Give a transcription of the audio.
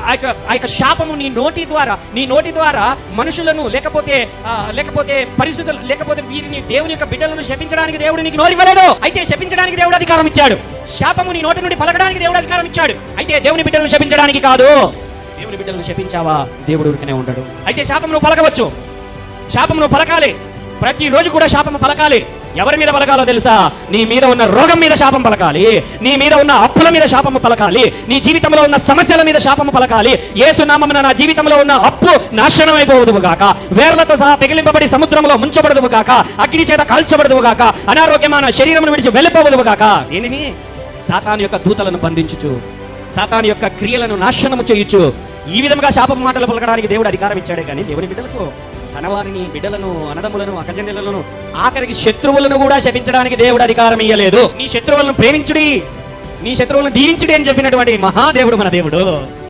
ఆ యొక్క శాపము నీ నోటి ద్వారా మనుషులను లేకపోతే పరిస్థితులు లేకపోతే వీరిని దేవుని యొక్క బిడ్డలను శపించడానికి దేవుడు నీకు నోరివ్వలేదు. అయితే శపించడానికి దేవుడు అధికారం ఇచ్చాడు. శాపము నీ నోటి నుండి పలకడానికి దేవుడు అధికారం ఇచ్చాడు. అయితే దేవుని బిడ్డలను శపించడానికి కాదు. దేవుని బిడ్డలను శపించావా దేవుడు ఊరికనే ఉండడు. అయితే శాపము నువ్వు పలకవచ్చు, శాపము నువ్వు పలకాలి. ప్రతిరోజు కూడా శాపము పలకాలి. ఎవరి మీద పలకాలో తెలుసా? నీ మీద ఉన్న రోగం మీద శాపం పలకాలి, నీ మీద ఉన్న అప్పుల మీద శాపము పలకాలి, నీ జీవితంలో ఉన్న సమస్యల మీద శాపము పలకాలి. యేసు నామమున నా జీవితంలో ఉన్న అప్పు నాశనం అయిపోవదువు గాక, వేర్లతో సహా పెగిలింపబడి సముద్రంలో ముంచబడదువు గాక, అగ్ని చేత కాల్చబడదువు గాక, అనారోగ్యమైన శరీరమును విడిచి వెళ్ళిపోవదువు గాక. దీనిని సాతాను యొక్క దూతలను బంధించుచు, సాతాను యొక్క క్రియలను నాశనము చేయుచు, ఈ విధంగా శాపము మాటలు పలకడానికి దేవుడు అధికారం ఇచ్చాడే కానీ దేవుని బిడ్డలకు తన వారిని, బిడ్డలను, అన్నదమ్ములను, అక్కచెల్లెలను, ఆఖరికి శత్రువులను కూడా శపించడానికి దేవుడు అధికారం ఇయ్యలేదు. నీ శత్రువులను ప్రేమించుడి, నీ శత్రువులను దీవించుడి అని చెప్పినటువంటి మహాదేవుడు మన దేవుడు.